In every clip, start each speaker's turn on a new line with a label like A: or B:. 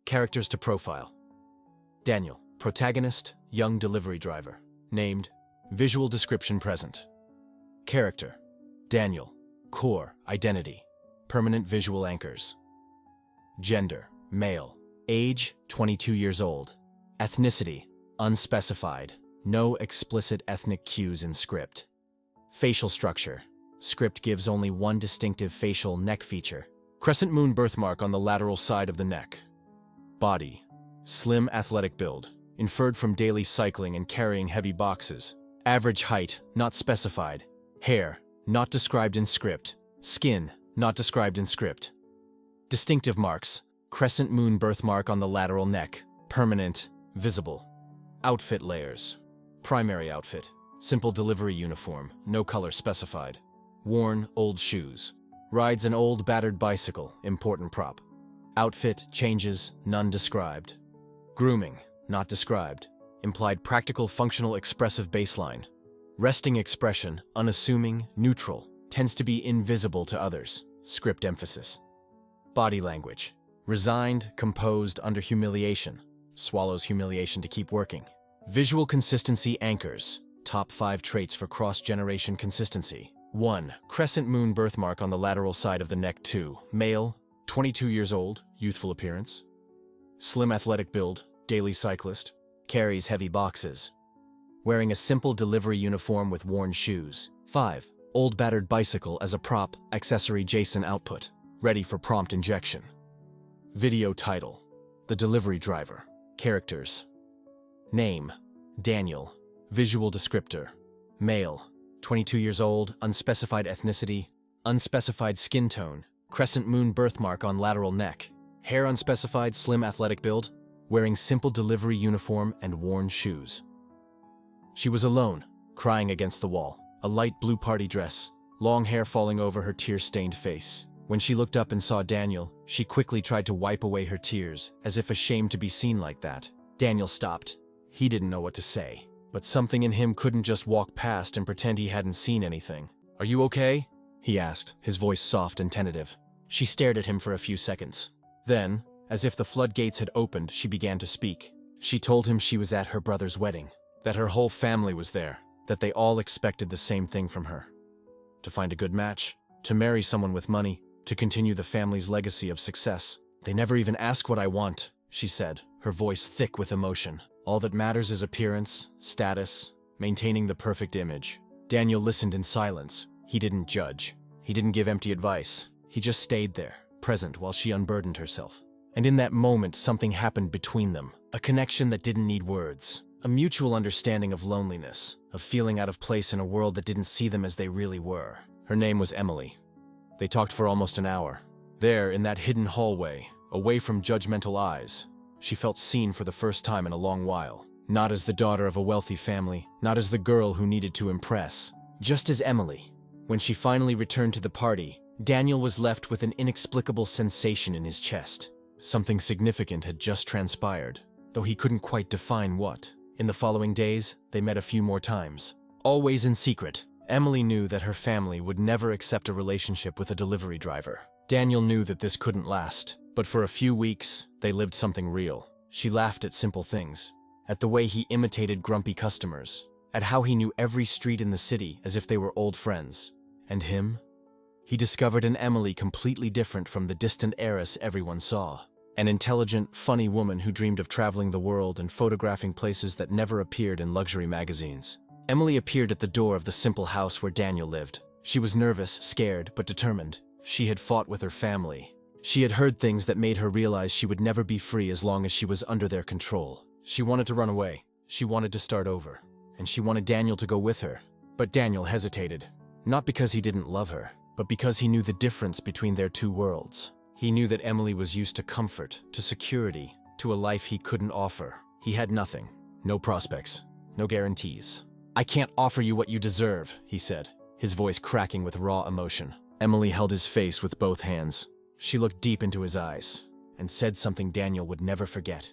A: Characters to profile. Daniel, protagonist, young delivery driver. Named. Visual description present. Character. Daniel, core, identity. Permanent visual anchors. Gender, male. Age, 22 years old. Ethnicity, unspecified. No explicit ethnic cues in script. Facial structure. Script gives only one distinctive facial neck feature. Crescent moon birthmark on the lateral side of the neck. Body. Slim athletic build, inferred from daily cycling and carrying heavy boxes. Average height, not specified. Hair, not described in script. Skin, not described in script. Distinctive marks. Crescent moon birthmark on the lateral neck. Permanent, visible. Outfit layers. Primary outfit. Simple delivery uniform, no color specified. Worn, old shoes. Rides an old battered bicycle, important prop. Outfit, changes, none described. Grooming, not described. Implied practical, functional, expressive baseline. Resting expression, unassuming, neutral. Tends to be invisible to others. Script emphasis. Body language. Resigned, composed, under humiliation. Swallows humiliation to keep working. Visual consistency anchors. Top 5 traits for cross-generation consistency. 1. Crescent moon birthmark on the lateral side of the neck. 2. Male, 22 years old, youthful appearance. Slim athletic build, daily cyclist. Carries heavy boxes. Wearing a simple delivery uniform with worn shoes. 5. Old battered bicycle as a prop, accessory JSON output. Ready for prompt injection. Video title. The delivery driver. Characters. Name. Daniel. Visual descriptor. Male. 22 years old, unspecified ethnicity. Unspecified skin tone. Crescent moon birthmark on lateral neck. Hair unspecified, slim athletic build. Wearing simple delivery uniform and worn shoes. She was alone, crying against the wall. A light blue party dress. Long hair falling over her tear-stained face. When she looked up and saw Daniel, she quickly tried to wipe away her tears, as if ashamed to be seen like that. Daniel stopped. He didn't know what to say, but something in him couldn't just walk past and pretend he hadn't seen anything. "Are you okay?" he asked, his voice soft and tentative. She stared at him for a few seconds. Then, as if the floodgates had opened, she began to speak. She told him she was at her brother's wedding, that her whole family was there, that they all expected the same thing from her. To find a good match, to marry someone with money, to continue the family's legacy of success. "They never even ask what I want," she said, her voice thick with emotion. "All that matters is appearance, status, maintaining the perfect image." Daniel listened in silence. He didn't judge. He didn't give empty advice. He just stayed there, present while she unburdened herself. And in that moment, something happened between them. A connection that didn't need words. A mutual understanding of loneliness, of feeling out of place in a world that didn't see them as they really were. Her name was Emily. They talked for almost an hour. There, in that hidden hallway, away from judgmental eyes, she felt seen for the first time in a long while. Not as the daughter of a wealthy family, not as the girl who needed to impress, just as Emily. When she finally returned to the party, Daniel was left with an inexplicable sensation in his chest. Something significant had just transpired, though he couldn't quite define what. In the following days, they met a few more times. Always in secret. Emily knew that her family would never accept a relationship with a delivery driver. Daniel knew that this couldn't last, but for a few weeks, they lived something real. She laughed at simple things, at the way he imitated grumpy customers, at how he knew every street in the city as if they were old friends. And him? He discovered an Emily completely different from the distant heiress everyone saw. An intelligent, funny woman who dreamed of traveling the world and photographing places that never appeared in luxury magazines. Emily appeared at the door of the simple house where Daniel lived. She was nervous, scared, but determined. She had fought with her family. She had heard things that made her realize she would never be free as long as she was under their control. She wanted to run away. She wanted to start over. And she wanted Daniel to go with her. But Daniel hesitated. Not because he didn't love her, but because he knew the difference between their two worlds. He knew that Emily was used to comfort, to security, to a life he couldn't offer. He had nothing. No prospects. No guarantees. "I can't offer you what you deserve," he said, his voice cracking with raw emotion. Emily held his face with both hands. She looked deep into his eyes and said something Daniel would never forget.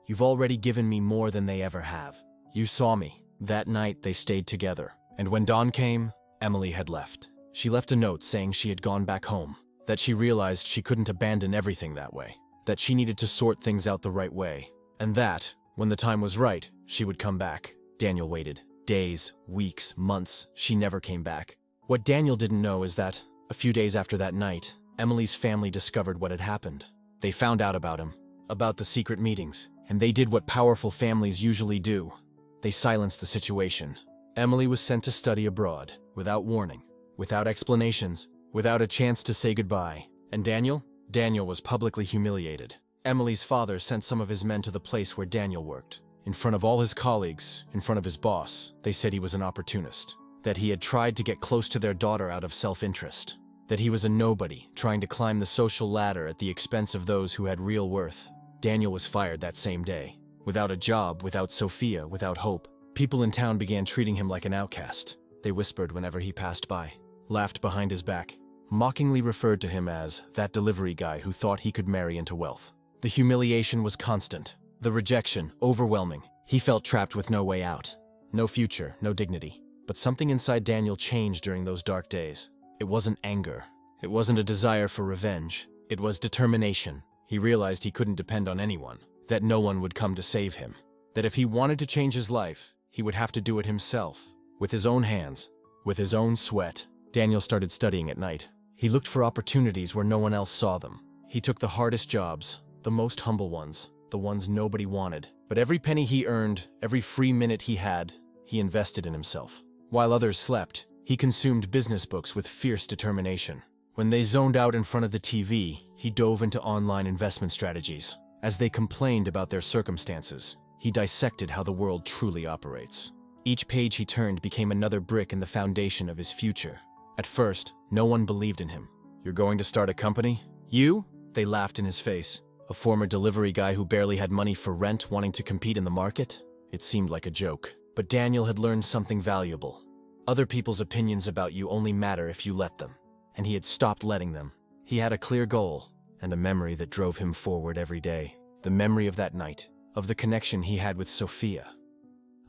A: "You've already given me more than they ever have. You saw me." That night they stayed together, and when dawn came, Emily had left. She left a note saying she had gone back home, that she realized she couldn't abandon everything that way, that she needed to sort things out the right way, and that, when the time was right, she would come back. Daniel waited. Days, weeks, months, she never came back. What Daniel didn't know is that, a few days after that night, Emily's family discovered what had happened. They found out about him, about the secret meetings, and they did what powerful families usually do. They silenced the situation. Emily was sent to study abroad, without warning, without explanations, without a chance to say goodbye. And Daniel? Daniel was publicly humiliated. Emily's father sent some of his men to the place where Daniel worked. In front of all his colleagues, in front of his boss, they said he was an opportunist, that he had tried to get close to their daughter out of self-interest, that he was a nobody trying to climb the social ladder at the expense of those who had real worth. Daniel was fired that same day. Without a job, without Sophia, without hope, people in town began treating him like an outcast. They whispered whenever he passed by, laughed behind his back, mockingly referred to him as that delivery guy who thought he could marry into wealth. The humiliation was constant, the rejection overwhelming. He felt trapped with no way out, no future, no dignity. But something inside Daniel changed during those dark days. It wasn't anger. It wasn't a desire for revenge. It was determination. He realized he couldn't depend on anyone, that no one would come to save him, that if he wanted to change his life, he would have to do it himself, with his own hands, with his own sweat. Daniel started studying at night. He looked for opportunities where no one else saw them. He took the hardest jobs, the most humble ones, the ones nobody wanted. But every penny he earned, every free minute he had, he invested in himself. While others slept, he consumed business books with fierce determination. When they zoned out in front of the TV, he dove into online investment strategies. As they complained about their circumstances, he dissected how the world truly operates. Each page he turned became another brick in the foundation of his future. At first, no one believed in him. "You're going to start a company? You?" They laughed in his face. A former delivery guy who barely had money for rent wanting to compete in the market? It seemed like a joke. But Daniel had learned something valuable. Other people's opinions about you only matter if you let them. And he had stopped letting them. He had a clear goal, and a memory that drove him forward every day. The memory of that night, of the connection he had with Sophia,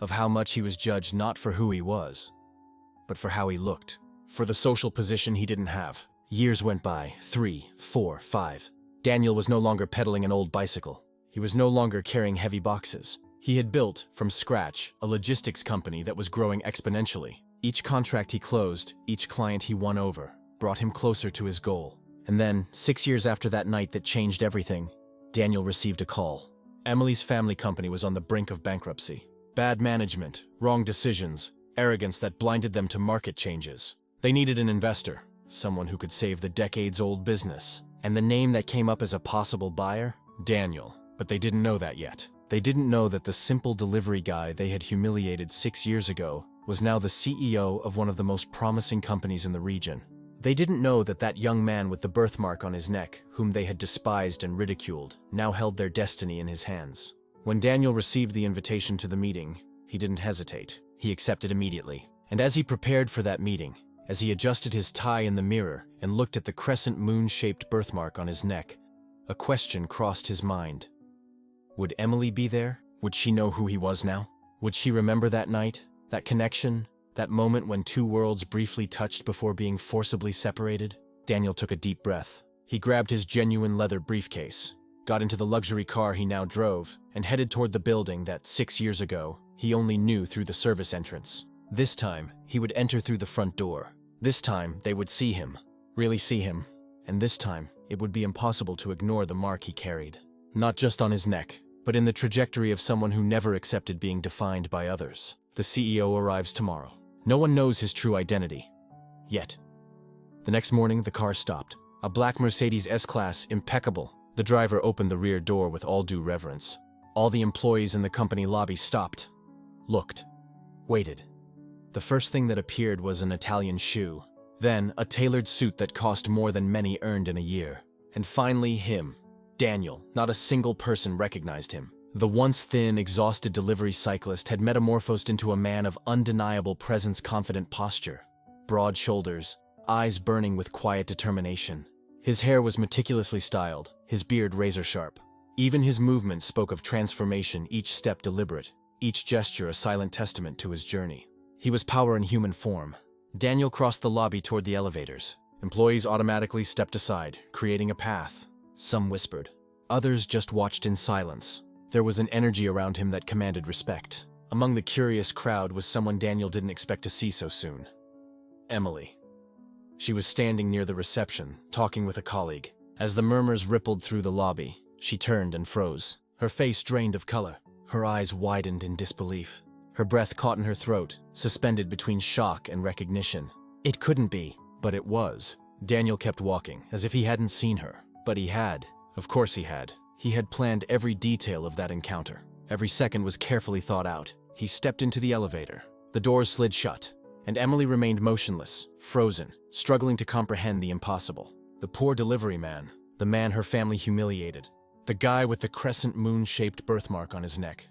A: of how much he was judged not for who he was, but for how he looked, for the social position he didn't have. Years went by, 3, 4, 5. Daniel was no longer pedaling an old bicycle. He was no longer carrying heavy boxes. He had built, from scratch, a logistics company that was growing exponentially. Each contract he closed, each client he won over, brought him closer to his goal. And then, 6 years after that night that changed everything, Daniel received a call. Emily's family company was on the brink of bankruptcy. Bad management, wrong decisions, arrogance that blinded them to market changes. They needed an investor, someone who could save the decades-old business. And the name that came up as a possible buyer? Daniel. But they didn't know that yet. They didn't know that the simple delivery guy they had humiliated 6 years ago was now the CEO of one of the most promising companies in the region. They didn't know that that young man with the birthmark on his neck, whom they had despised and ridiculed, now held their destiny in his hands. When Daniel received the invitation to the meeting, he didn't hesitate. He accepted immediately. And as he prepared for that meeting, as he adjusted his tie in the mirror and looked at the crescent moon-shaped birthmark on his neck, a question crossed his mind. Would Emily be there? Would she know who he was now? Would she remember that night, that connection, that moment when two worlds briefly touched before being forcibly separated? Daniel took a deep breath. He grabbed his genuine leather briefcase, got into the luxury car he now drove, and headed toward the building that 6 years ago he only knew through the service entrance. This time, he would enter through the front door. This time, they would see him, really see him. And this time, it would be impossible to ignore the mark he carried. Not just on his neck, but in the trajectory of someone who never accepted being defined by others. The CEO arrives tomorrow. No one knows his true identity. Yet. The next morning, the car stopped. A black Mercedes S-Class, impeccable. The driver opened the rear door with all due reverence. All the employees in the company lobby stopped, looked, waited. The first thing that appeared was an Italian shoe. Then, a tailored suit that cost more than many earned in a year. And finally, him. Daniel. Not a single person recognized him. The once thin, exhausted delivery cyclist had metamorphosed into a man of undeniable presence, confident posture. Broad shoulders, eyes burning with quiet determination. His hair was meticulously styled, his beard razor-sharp. Even his movements spoke of transformation, each step deliberate, each gesture a silent testament to his journey. He was power in human form. Daniel crossed the lobby toward the elevators. Employees automatically stepped aside, creating a path. Some whispered, Others just watched in silence. There was an energy around him that commanded respect. Among the curious crowd was someone Daniel didn't expect to see so soon. Emily. She was standing near the reception, talking with a colleague. As the murmurs rippled through the lobby, she turned and froze. Her face drained of color. Her eyes widened in disbelief. Her breath caught in her throat, suspended between shock and recognition. It couldn't be, but it was. Daniel kept walking, as if he hadn't seen her. But he had. Of course he had. He had planned every detail of that encounter. Every second was carefully thought out. He stepped into the elevator. The doors slid shut, and Emily remained motionless, frozen, struggling to comprehend the impossible. The poor delivery man, the man her family humiliated, the guy with the crescent moon-shaped birthmark on his neck,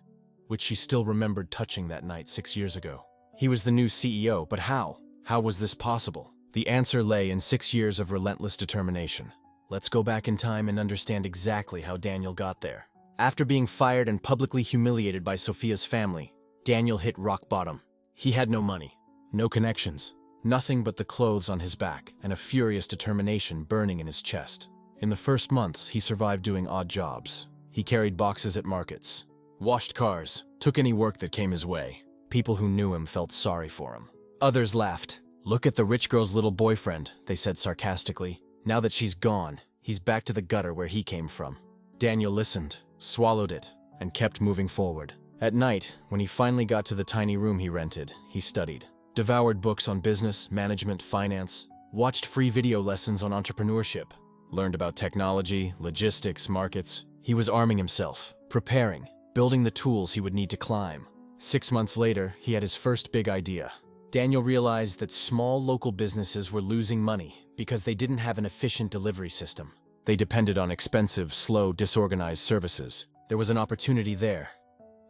A: which she still remembered touching that night 6 years ago. He was the new CEO, but how? How was this possible? The answer lay in 6 years of relentless determination. Let's go back in time and understand exactly how Daniel got there. After being fired and publicly humiliated by Sophia's family, Daniel hit rock bottom. He had no money, no connections, nothing but the clothes on his back and a furious determination burning in his chest. In the first months, he survived doing odd jobs. He carried boxes at markets, washed cars, took any work that came his way. People who knew him felt sorry for him. Others laughed. "Look at the rich girl's little boyfriend," they said sarcastically. "Now that she's gone, he's back to the gutter where he came from." Daniel listened, swallowed it, and kept moving forward. At night, when he finally got to the tiny room he rented, he studied. Devoured books on business, management, finance, watched free video lessons on entrepreneurship, learned about technology, logistics, markets. He was arming himself, preparing, building the tools he would need to climb. 6 months later, he had his first big idea. Daniel realized that small local businesses were losing money because they didn't have an efficient delivery system. They depended on expensive, slow, disorganized services. There was an opportunity there,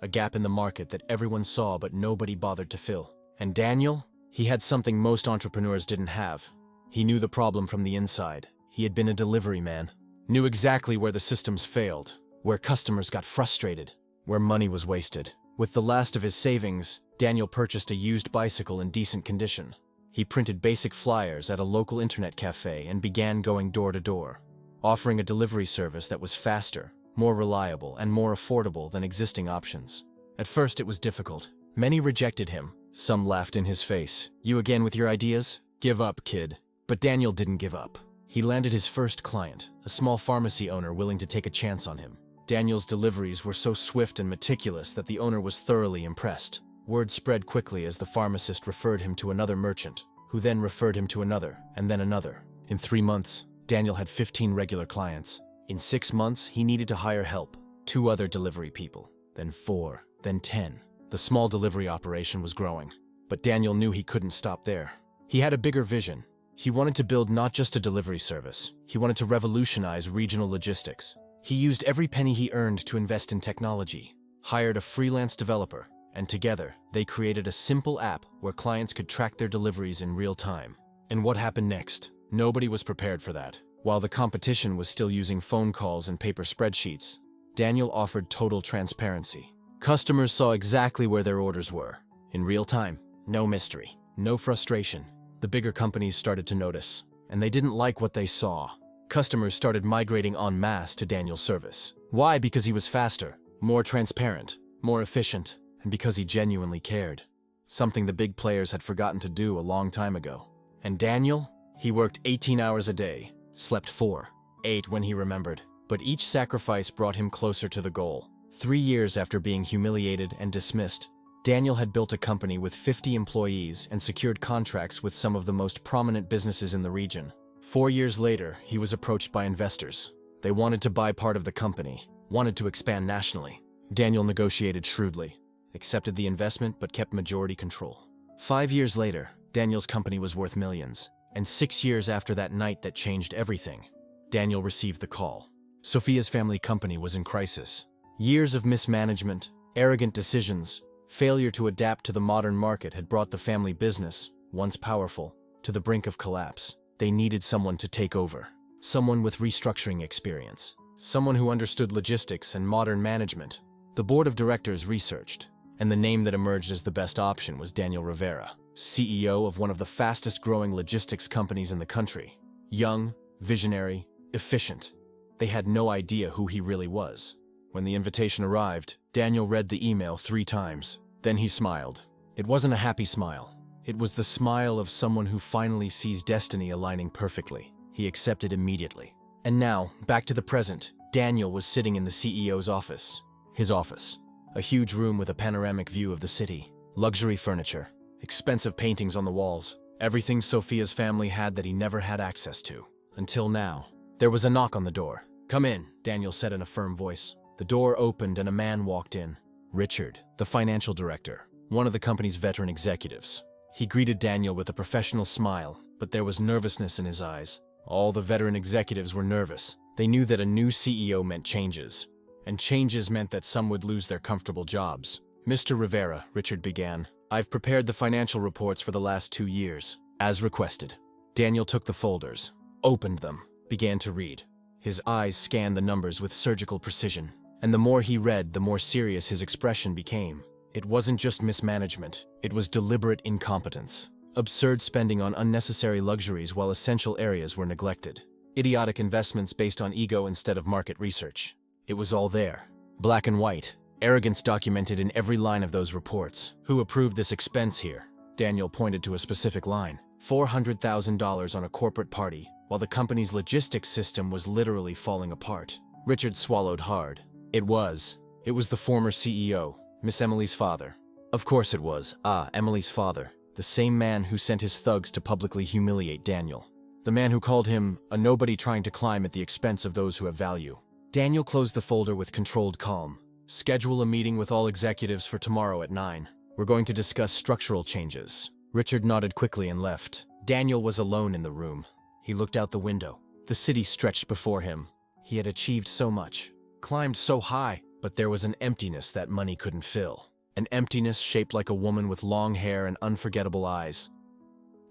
A: a gap in the market that everyone saw but nobody bothered to fill. And Daniel? He had something most entrepreneurs didn't have. He knew the problem from the inside. He had been a delivery man, knew exactly where the systems failed, where customers got frustrated, where money was wasted. With the last of his savings, Daniel purchased a used bicycle in decent condition. He printed basic flyers at a local internet cafe and began going door to door, offering a delivery service that was faster, more reliable, and more affordable than existing options. At first it was difficult. Many rejected him. Some laughed in his face. "You again with your ideas? Give up, kid." But Daniel didn't give up. He landed his first client, a small pharmacy owner willing to take a chance on him. Daniel's deliveries were so swift and meticulous that the owner was thoroughly impressed. Word spread quickly as the pharmacist referred him to another merchant, who then referred him to another, and then another. In 3 months, Daniel had 15 regular clients. In 6 months, he needed to hire help. 2 other delivery people, then 4, then 10. The small delivery operation was growing, but Daniel knew he couldn't stop there. He had a bigger vision. He wanted to build not just a delivery service. He wanted to revolutionize regional logistics. He used every penny he earned to invest in technology, hired a freelance developer, and together, they created a simple app where clients could track their deliveries in real time. And what happened next? Nobody was prepared for that. While the competition was still using phone calls and paper spreadsheets, Daniel offered total transparency. Customers saw exactly where their orders were, in real time. No mystery, no frustration. The bigger companies started to notice, and they didn't like what they saw. Customers started migrating en masse to Daniel's service. Why? Because he was faster, more transparent, more efficient, and because he genuinely cared. Something the big players had forgotten to do a long time ago. And Daniel? He worked 18 hours a day, slept 4, 8 when he remembered. But each sacrifice brought him closer to the goal. 3 years after being humiliated and dismissed, Daniel had built a company with 50 employees and secured contracts with some of the most prominent businesses in the region. 4 years later, he was approached by investors. They wanted to buy part of the company, wanted to expand nationally. Daniel negotiated shrewdly, accepted the investment but kept majority control. 5 years later, Daniel's company was worth millions. And 6 years after that night that changed everything, Daniel received the call. Sophia's family company was in crisis. Years of mismanagement, arrogant decisions, failure to adapt to the modern market had brought the family business, once powerful, to the brink of collapse. They needed someone to take over, someone with restructuring experience, someone who understood logistics and modern management. The board of directors researched, and the name that emerged as the best option was Daniel Rivera, CEO of one of the fastest-growing logistics companies in the country. Young, visionary, efficient. They had no idea who he really was. When the invitation arrived, Daniel read the email 3 times. Then he smiled. It wasn't a happy smile. It was the smile of someone who finally sees destiny aligning perfectly. He accepted immediately. And now, back to the present, Daniel was sitting in the CEO's office. His office. A huge room with a panoramic view of the city. Luxury furniture. Expensive paintings on the walls. Everything Sophia's family had that he never had access to. Until now. There was a knock on the door. "Come in," Daniel said in a firm voice. The door opened and a man walked in. Richard, the financial director, one of the company's veteran executives. He greeted Daniel with a professional smile, but there was nervousness in his eyes. All the veteran executives were nervous. They knew that a new CEO meant changes, and changes meant that some would lose their comfortable jobs. "Mr. Rivera," Richard began, "I've prepared the financial reports for the last 2 years, as requested." Daniel took the folders, opened them, began to read. His eyes scanned the numbers with surgical precision, and the more he read, the more serious his expression became. It wasn't just mismanagement, it was deliberate incompetence. Absurd spending on unnecessary luxuries while essential areas were neglected. Idiotic investments based on ego instead of market research. It was all there. Black and white. Arrogance documented in every line of those reports. Who approved this expense here? Daniel pointed to a specific line. $400,000 on a corporate party, while the company's logistics system was literally falling apart. Richard swallowed hard. It was the former CEO, Miss Emily's father. Of course it was. Emily's father. The same man who sent his thugs to publicly humiliate Daniel. The man who called him a nobody trying to climb at the expense of those who have value. Daniel closed the folder with controlled calm. "Schedule a meeting with all executives for tomorrow at 9. We're going to discuss structural changes." Richard nodded quickly and left. Daniel was alone in the room. He looked out the window. The city stretched before him. He had achieved so much, climbed so high, but there was an emptiness that money couldn't fill. An emptiness shaped like a woman with long hair and unforgettable eyes.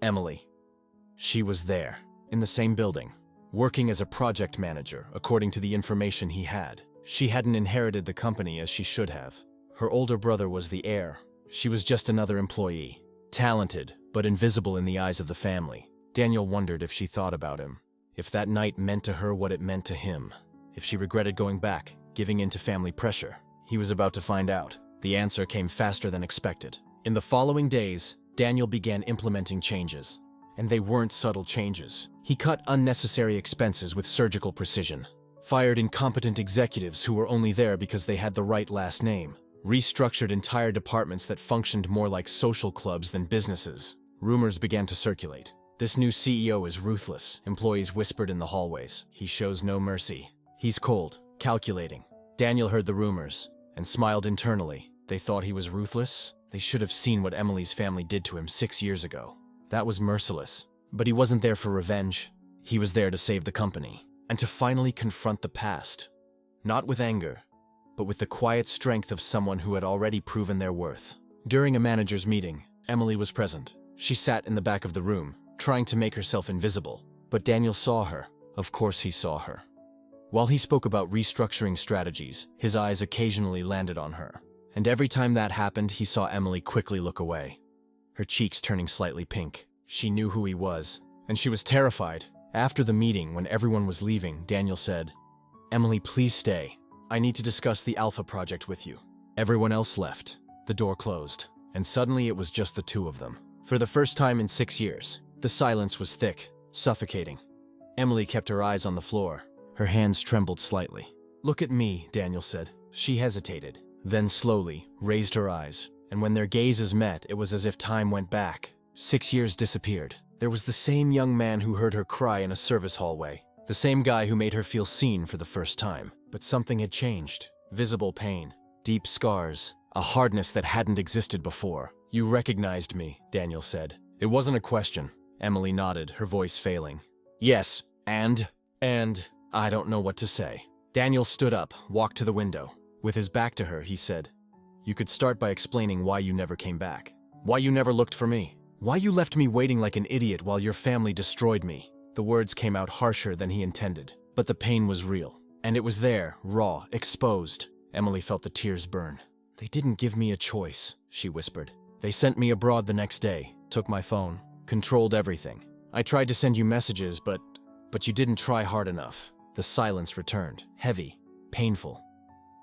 A: Emily. She was there, in the same building, working as a project manager, according to the information he had. She hadn't inherited the company as she should have. Her older brother was the heir. She was just another employee. Talented, but invisible in the eyes of the family. Daniel wondered if she thought about him. If that night meant to her what it meant to him. If she regretted going back, giving in to family pressure. He was about to find out. The answer came faster than expected. In the following days, Daniel began implementing changes. And they weren't subtle changes. He cut unnecessary expenses with surgical precision. Fired incompetent executives who were only there because they had the right last name. Restructured entire departments that functioned more like social clubs than businesses. Rumors began to circulate. "This new CEO is ruthless," employees whispered in the hallways. "He shows no mercy. He's cold, calculating." Daniel heard the rumors and smiled internally. They thought he was ruthless? They should have seen what Emily's family did to him 6 years ago. That was merciless. But he wasn't there for revenge. He was there to save the company. And to finally confront the past. Not with anger, but with the quiet strength of someone who had already proven their worth. During a manager's meeting, Emily was present. She sat in the back of the room, trying to make herself invisible. But Daniel saw her. Of course he saw her. While he spoke about restructuring strategies, his eyes occasionally landed on her. And every time that happened, he saw Emily quickly look away. Her cheeks turning slightly pink. She knew who he was, and she was terrified. After the meeting, when everyone was leaving, Daniel said, "Emily, please stay. I need to discuss the Alpha project with you." Everyone else left. The door closed, and suddenly it was just the two of them. For the first time in 6 years, the silence was thick, suffocating. Emily kept her eyes on the floor. Her hands trembled slightly. "Look at me," Daniel said. She hesitated, then slowly raised her eyes, and when their gazes met, it was as if time went back. 6 years disappeared. There was the same young man who heard her cry in a service hallway, the same guy who made her feel seen for the first time. But something had changed. Visible pain, deep scars, a hardness that hadn't existed before. "You recognized me," Daniel said. "It wasn't a question." Emily nodded, her voice failing. "Yes, and I don't know what to say." Daniel stood up, walked to the window. With his back to her, he said, "You could start by explaining why you never came back. Why you never looked for me. Why you left me waiting like an idiot while your family destroyed me." The words came out harsher than he intended, but the pain was real. And it was there, raw, exposed. Emily felt the tears burn. "They didn't give me a choice," she whispered. "They sent me abroad the next day, took my phone, controlled everything. I tried to send you messages, but you didn't try hard enough. The silence returned, heavy, painful.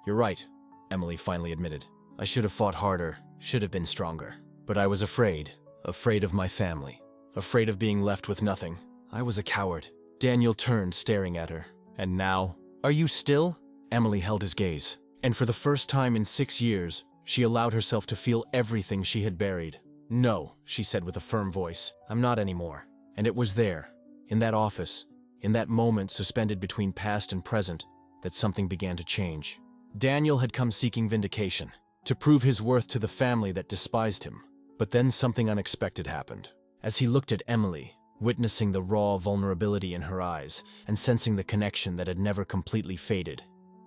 A: "You're right," Emily finally admitted. "I should have fought harder, should have been stronger. But I was afraid of my family, afraid of being left with nothing. I was a coward." Daniel turned, staring at her. "And now? Are you still?" Emily held his gaze, and for the first time in 6 years, she allowed herself to feel everything she had buried. "No," she said with a firm voice, "I'm not anymore." And it was there, in that office, in that moment suspended between past and present, that something began to change. Daniel had come seeking vindication, to prove his worth to the family that despised him. But then something unexpected happened. As he looked at Emily, witnessing the raw vulnerability in her eyes and sensing the connection that had never completely faded,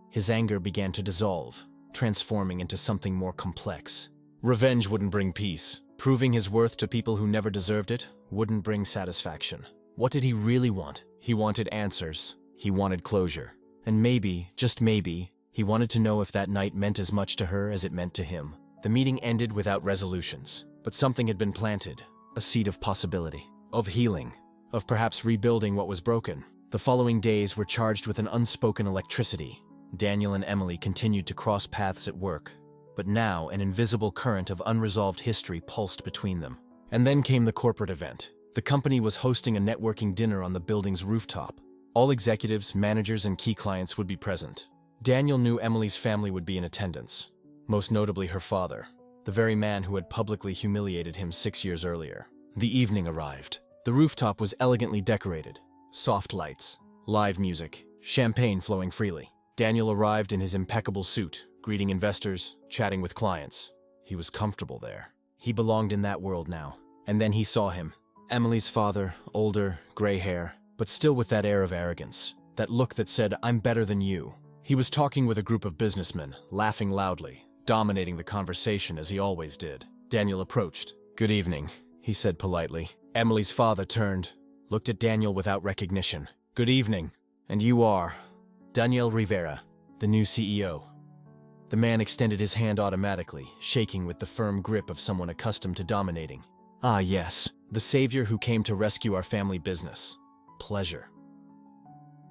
A: his anger began to dissolve, transforming into something more complex. Revenge wouldn't bring peace. Proving his worth to people who never deserved it wouldn't bring satisfaction. What did he really want? He wanted answers. He wanted closure. And maybe, just maybe, he wanted to know if that night meant as much to her as it meant to him. The meeting ended without resolutions, but something had been planted, a seed of possibility, of healing, of perhaps rebuilding what was broken. The following days were charged with an unspoken electricity. Daniel and Emily continued to cross paths at work, but now an invisible current of unresolved history pulsed between them. And then came the corporate event. The company was hosting a networking dinner on the building's rooftop. All executives, managers, and key clients would be present. Daniel knew Emily's family would be in attendance, most notably her father, the very man who had publicly humiliated him 6 years earlier. The evening arrived. The rooftop was elegantly decorated. Soft lights, live music, champagne flowing freely. Daniel arrived in his impeccable suit, greeting investors, chatting with clients. He was comfortable there. He belonged in that world now. And then he saw him. Emily's father, older, gray hair, but still with that air of arrogance, that look that said, "I'm better than you." He was talking with a group of businessmen, laughing loudly, dominating the conversation as he always did. Daniel approached. "Good evening," he said politely. Emily's father turned, looked at Daniel without recognition. "Good evening. And you are?" "Daniel Rivera, the new CEO." The man extended his hand automatically, shaking with the firm grip of someone accustomed to dominating. "Ah, yes, the savior who came to rescue our family business. Pleasure."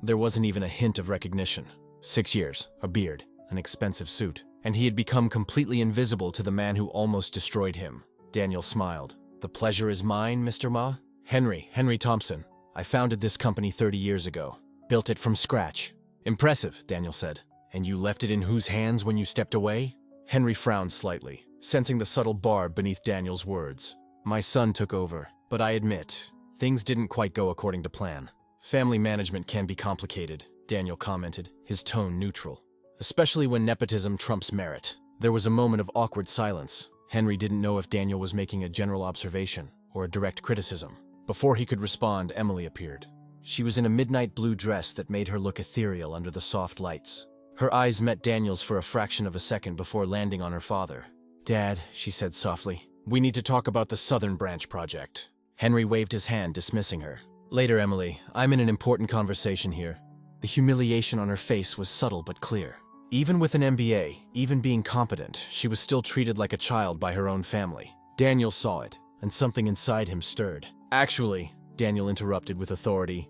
A: There wasn't even a hint of recognition. 6 years, a beard, an expensive suit, and he had become completely invisible to the man who almost destroyed him. Daniel smiled. "The pleasure is mine, Mr. Ma." Henry Thompson. "I founded this company 30 years ago. Built it from scratch." "Impressive," Daniel said. "And you left it in whose hands when you stepped away?" Henry frowned slightly, sensing the subtle barb beneath Daniel's words. "My son took over, but I admit, things didn't quite go according to plan." "Family management can be complicated," Daniel commented, his tone neutral. "Especially when nepotism trumps merit." There was a moment of awkward silence. Henry didn't know if Daniel was making a general observation or a direct criticism. Before he could respond, Emily appeared. She was in a midnight blue dress that made her look ethereal under the soft lights. Her eyes met Daniel's for a fraction of a second before landing on her father. "Dad," she said softly, "we need to talk about the Southern Branch project." Henry waved his hand, dismissing her. "Later, Emily. I'm in an important conversation here." The humiliation on her face was subtle but clear. Even with an MBA, even being competent, she was still treated like a child by her own family. Daniel saw it, and something inside him stirred. "Actually," Daniel interrupted with authority,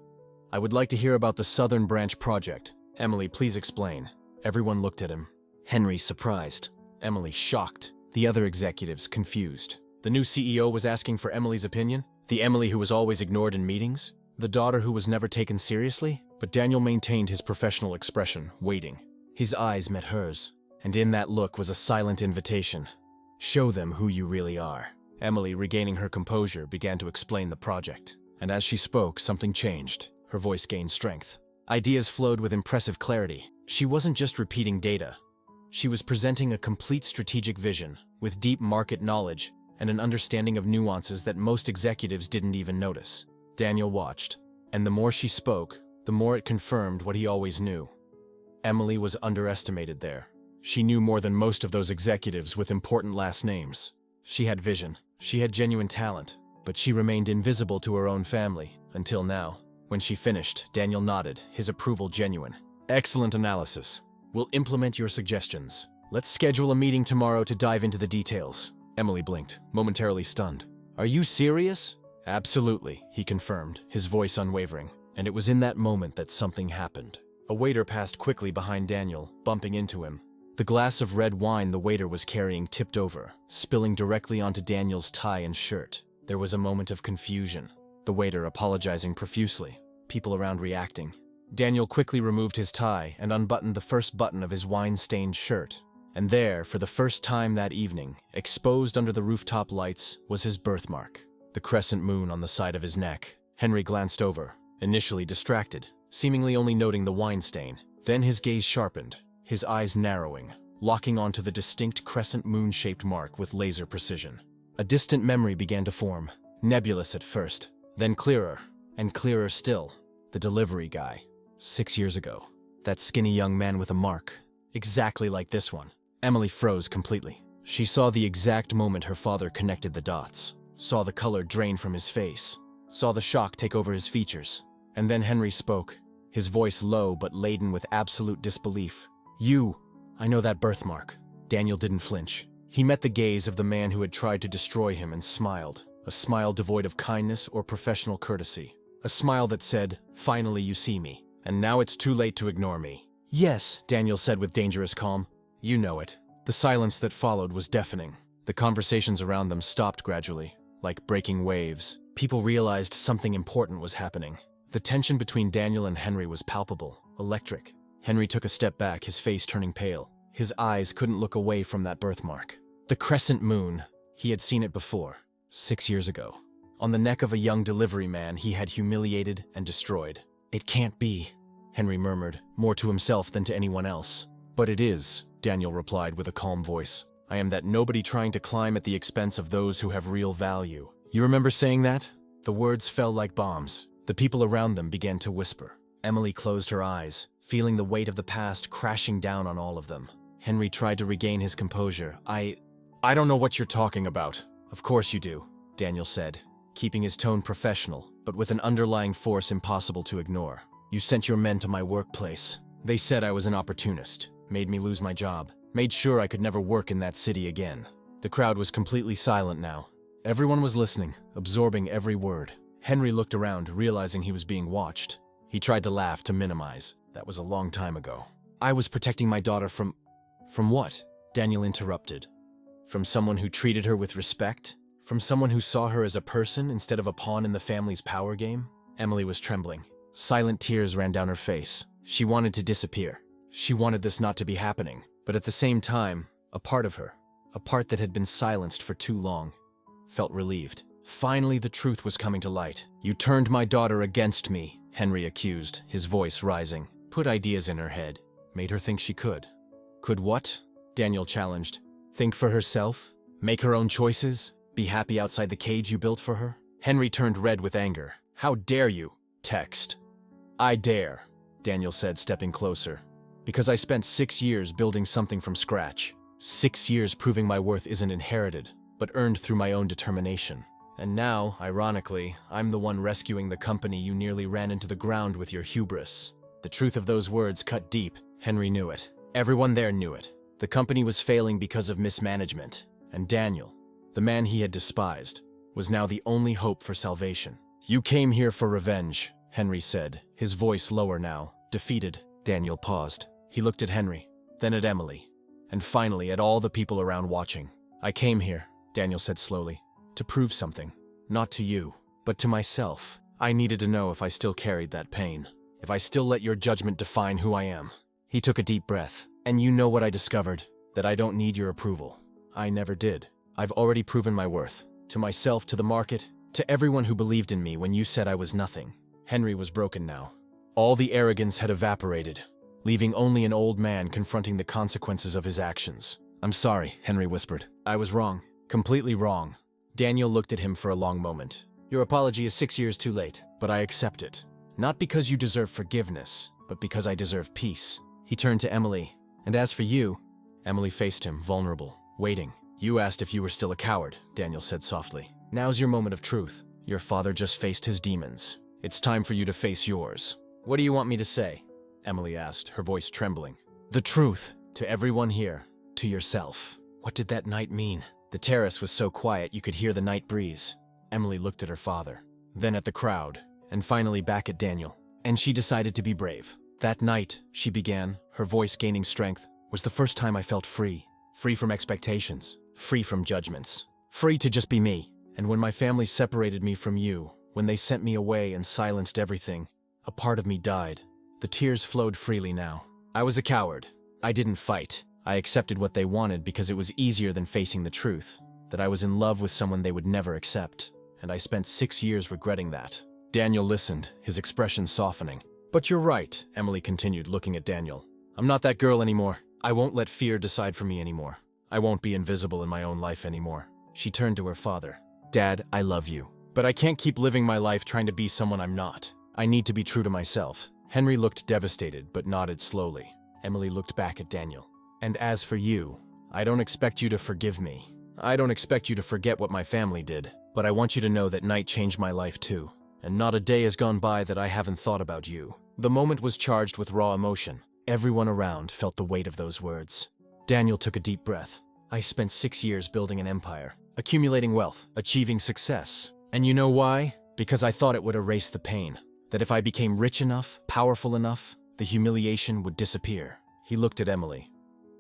A: "I would like to hear about the Southern Branch project. Emily, please explain." Everyone looked at him. Henry surprised. Emily shocked. The other executives confused. The new CEO was asking for Emily's opinion? The Emily who was always ignored in meetings? The daughter who was never taken seriously? But Daniel maintained his professional expression, waiting. His eyes met hers, and in that look was a silent invitation. "Show them who you really are." Emily, regaining her composure, began to explain the project. And as she spoke, something changed. Her voice gained strength. Ideas flowed with impressive clarity. She wasn't just repeating data. She was presenting a complete strategic vision, with deep market knowledge and an understanding of nuances that most executives didn't even notice. Daniel watched, and the more she spoke, the more it confirmed what he always knew. Emily was underestimated there. She knew more than most of those executives with important last names. She had vision. She had genuine talent, but she remained invisible to her own family, until now. When she finished, Daniel nodded, his approval genuine. "Excellent analysis. We'll implement your suggestions. Let's schedule a meeting tomorrow to dive into the details." Emily blinked, momentarily stunned. "Are you serious?" "Absolutely," he confirmed, his voice unwavering. And it was in that moment that something happened. A waiter passed quickly behind Daniel, bumping into him. The glass of red wine the waiter was carrying tipped over, spilling directly onto Daniel's tie and shirt. There was a moment of confusion. The waiter apologizing profusely, people around reacting. Daniel quickly removed his tie and unbuttoned the first button of his wine-stained shirt. And there, for the first time that evening, exposed under the rooftop lights, was his birthmark, the crescent moon on the side of his neck. Henry glanced over, initially distracted, seemingly only noting the wine stain. Then his gaze sharpened, his eyes narrowing, locking onto the distinct crescent moon-shaped mark with laser precision. A distant memory began to form, nebulous at first, then clearer, and clearer still. The delivery guy, 6 years ago. That skinny young man with a mark, exactly like this one. Emily froze completely. She saw the exact moment her father connected the dots, saw the color drain from his face, saw the shock take over his features. And then Henry spoke, his voice low but laden with absolute disbelief. I know that birthmark. Daniel didn't flinch. He met the gaze of the man who had tried to destroy him and smiled, a smile devoid of kindness or professional courtesy. A smile that said, "Finally you see me, and now it's too late to ignore me." "Yes," Daniel said with dangerous calm. "You know it." The silence that followed was deafening. The conversations around them stopped gradually, like breaking waves. People realized something important was happening. The tension between Daniel and Henry was palpable, electric. Henry took a step back, his face turning pale. His eyes couldn't look away from that birthmark. The crescent moon. He had seen it before, 6 years ago. On the neck of a young delivery man he had humiliated and destroyed. "It can't be," Henry murmured, more to himself than to anyone else. "But it is," Daniel replied with a calm voice. "I am that nobody trying to climb at the expense of those who have real value. You remember saying that?" The words fell like bombs. The people around them began to whisper. Emily closed her eyes, feeling the weight of the past crashing down on all of them. Henry tried to regain his composure. I don't know what you're talking about." "Of course you do," Daniel said, keeping his tone professional, but with an underlying force impossible to ignore. "You sent your men to my workplace. They said I was an opportunist, made me lose my job, made sure I could never work in that city again." The crowd was completely silent now. Everyone was listening, absorbing every word. Henry looked around, realizing he was being watched. He tried to laugh, to minimize. That was a long time ago. "I was protecting my daughter from what?" Daniel interrupted. "From someone who treated her with respect? From someone who saw her as a person instead of a pawn in the family's power game?" Emily was trembling. Silent tears ran down her face. She wanted to disappear. She wanted this not to be happening. But at the same time, a part of her, a part that had been silenced for too long, felt relieved. Finally, the truth was coming to light. "You turned my daughter against me," Henry accused, his voice rising. "Put ideas in her head. Made her think she could." "Could what?" Daniel challenged. "Think for herself? Make her own choices? Be happy outside the cage you built for her?" Henry turned red with anger. "How dare you?" Text. "I dare," Daniel said, stepping closer. "Because I spent 6 years building something from scratch. 6 years proving my worth isn't inherited, but earned through my own determination. And now, ironically, I'm the one rescuing the company you nearly ran into the ground with your hubris." The truth of those words cut deep. Henry knew it. Everyone there knew it. The company was failing because of mismanagement. And Daniel, the man he had despised, was now the only hope for salvation. "You came here for revenge," Henry said, his voice lower now, defeated. Daniel paused. He looked at Henry, then at Emily, and finally at all the people around watching. "I came here," Daniel said slowly, "to prove something. Not to you, but to myself. I needed to know if I still carried that pain. If I still let your judgment define who I am." He took a deep breath. "And you know what I discovered? That I don't need your approval. I never did. I've already proven my worth. To myself, to the market, to everyone who believed in me when you said I was nothing." Henry was broken now. All the arrogance had evaporated, leaving only an old man confronting the consequences of his actions. "I'm sorry," Henry whispered. "I was wrong. Completely wrong." Daniel looked at him for a long moment. "Your apology is 6 years too late, but I accept it. Not because you deserve forgiveness, but because I deserve peace." He turned to Emily. "And as for you," Emily faced him, vulnerable, waiting. "You asked if you were still a coward," Daniel said softly. "Now's your moment of truth. Your father just faced his demons. It's time for you to face yours." "What do you want me to say?" Emily asked, her voice trembling. "The truth, to everyone here, to yourself." What did that night mean? The terrace was so quiet you could hear the night breeze. Emily looked at her father, then at the crowd, and finally back at Daniel. And she decided to be brave. That night, she began, her voice gaining strength, was the first time I felt free. Free from expectations, free from judgments, free to just be me. And when my family separated me from you, when they sent me away and silenced everything, a part of me died. The tears flowed freely now. I was a coward. I didn't fight. I accepted what they wanted because it was easier than facing the truth, that I was in love with someone they would never accept. And I spent 6 years regretting that. Daniel listened, his expression softening. But you're right, Emily continued, looking at Daniel. I'm not that girl anymore. I won't let fear decide for me anymore. I won't be invisible in my own life anymore. She turned to her father. Dad, I love you. But I can't keep living my life trying to be someone I'm not. I need to be true to myself. Henry looked devastated, but nodded slowly. Emily looked back at Daniel. And as for you, I don't expect you to forgive me. I don't expect you to forget what my family did. But I want you to know that night changed my life too. And not a day has gone by that I haven't thought about you. The moment was charged with raw emotion. Everyone around felt the weight of those words. Daniel took a deep breath. I spent 6 years building an empire, accumulating wealth, achieving success. And you know why? Because I thought it would erase the pain. That if I became rich enough, powerful enough, the humiliation would disappear. He looked at Emily.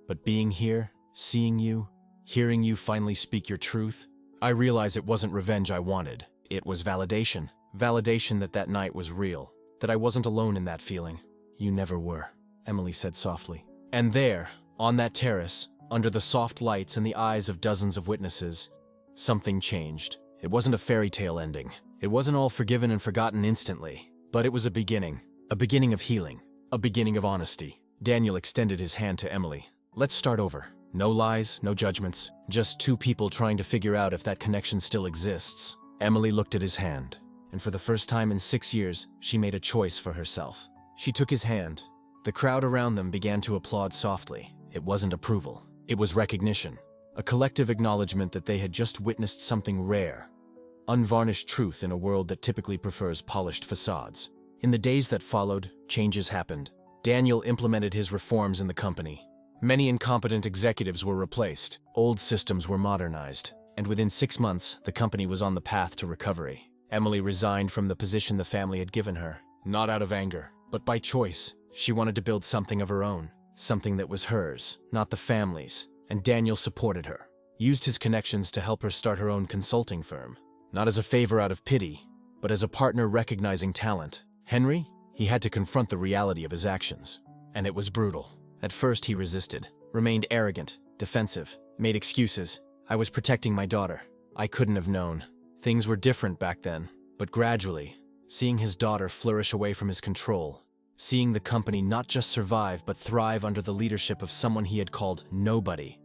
A: But being here, seeing you, hearing you finally speak your truth, I realized it wasn't revenge I wanted. It was validation. Validation that that night was real. That I wasn't alone in that feeling. You never were, Emily said softly. And there, on that terrace, under the soft lights and the eyes of dozens of witnesses, something changed. It wasn't a fairy tale ending. It wasn't all forgiven and forgotten instantly. But it was a beginning of healing, a beginning of honesty. Daniel extended his hand to Emily. Let's start over. No lies, no judgments, just two people trying to figure out if that connection still exists. Emily looked at his hand, and for the first time in 6 years, she made a choice for herself. She took his hand. The crowd around them began to applaud softly. It wasn't approval. It was recognition. A collective acknowledgement that they had just witnessed something rare. Unvarnished truth in a world that typically prefers polished facades. In the days that followed, changes happened. Daniel implemented his reforms in the company. Many incompetent executives were replaced. Old systems were modernized. And within 6 months, the company was on the path to recovery. Emily resigned from the position the family had given her. Not out of anger, but by choice. She wanted to build something of her own. Something that was hers, not the family's. And Daniel supported her. Used his connections to help her start her own consulting firm. Not as a favor out of pity, but as a partner recognizing talent. Henry, he had to confront the reality of his actions. And it was brutal. At first he resisted, remained arrogant, defensive, made excuses. I was protecting my daughter. I couldn't have known. Things were different back then. But gradually, seeing his daughter flourish away from his control, seeing the company not just survive but thrive under the leadership of someone he had called nobody,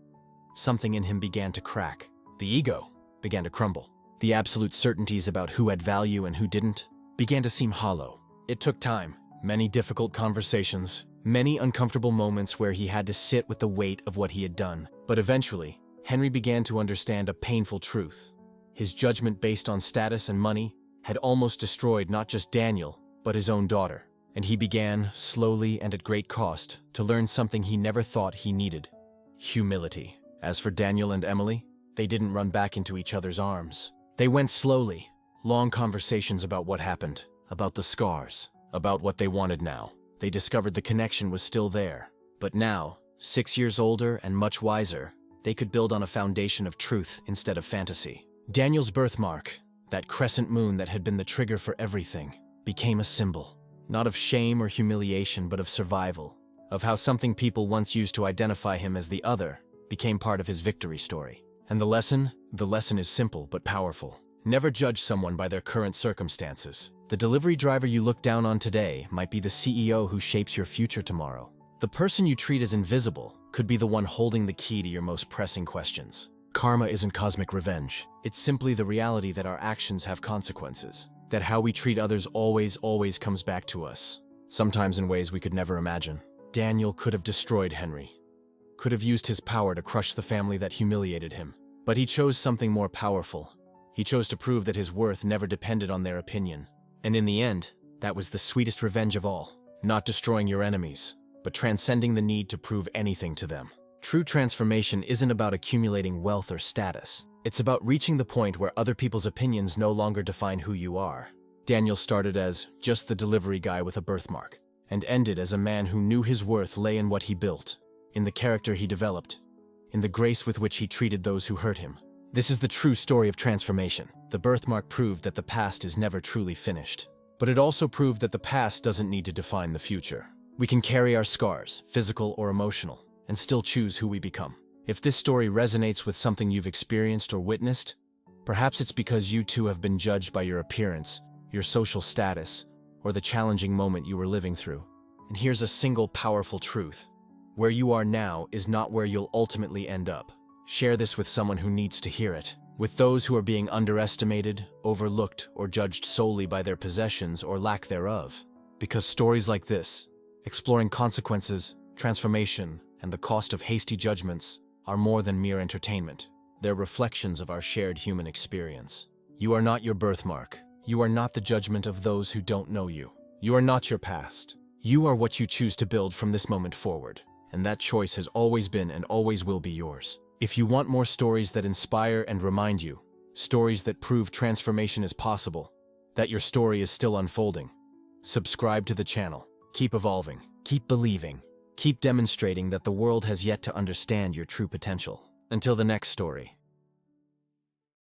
A: something in him began to crack. The ego began to crumble. The absolute certainties about who had value and who didn't began to seem hollow. It took time, many difficult conversations, many uncomfortable moments where he had to sit with the weight of what he had done. But eventually, Henry began to understand a painful truth. His judgment based on status and money had almost destroyed not just Daniel, but his own daughter. And he began, slowly and at great cost, to learn something he never thought he needed: humility. As for Daniel and Emily, they didn't run back into each other's arms. They went slowly, long conversations about what happened, about the scars, about what they wanted now. They discovered the connection was still there. But now, 6 years older and much wiser, they could build on a foundation of truth instead of fantasy. Daniel's birthmark, that crescent moon that had been the trigger for everything, became a symbol. Not of shame or humiliation, but of survival. Of how something people once used to identify him as the other became part of his victory story. And the lesson is simple but powerful. Never judge someone by their current circumstances. The delivery driver you look down on today might be the CEO who shapes your future tomorrow. The person you treat as invisible could be the one holding the key to your most pressing questions. Karma isn't cosmic revenge. It's simply the reality that our actions have consequences. That how we treat others always comes back to us. Sometimes in ways we could never imagine. Daniel could have destroyed Henry. Could have used his power to crush the family that humiliated him. But he chose something more powerful. He chose to prove that his worth never depended on their opinion. And in the end, that was the sweetest revenge of all. Not destroying your enemies, but transcending the need to prove anything to them. True transformation isn't about accumulating wealth or status. It's about reaching the point where other people's opinions no longer define who you are. Daniel started as just the delivery guy with a birthmark. and ended as a man who knew his worth lay in what he built, in the character he developed, in the grace with which he treated those who hurt him. This is the true story of transformation. The birthmark proved that the past is never truly finished. But it also proved that the past doesn't need to define the future. We can carry our scars, physical or emotional, and still choose who we become. If this story resonates with something you've experienced or witnessed, perhaps it's because you too have been judged by your appearance, your social status, or the challenging moment you were living through. And here's a single powerful truth. Where you are now is not where you'll ultimately end up. Share this with someone who needs to hear it. With those who are being underestimated, overlooked, or judged solely by their possessions or lack thereof. Because stories like this, exploring consequences, transformation, and the cost of hasty judgments, are more than mere entertainment. They're reflections of our shared human experience. You are not your birthmark. You are not the judgment of those who don't know you. You are not your past. You are what you choose to build from this moment forward. And that choice has always been and always will be yours. If you want more stories that inspire and remind you, stories that prove transformation is possible, that your story is still unfolding, subscribe to the channel. Keep evolving, keep believing, keep demonstrating that the world has yet to understand your true potential. Until the next story.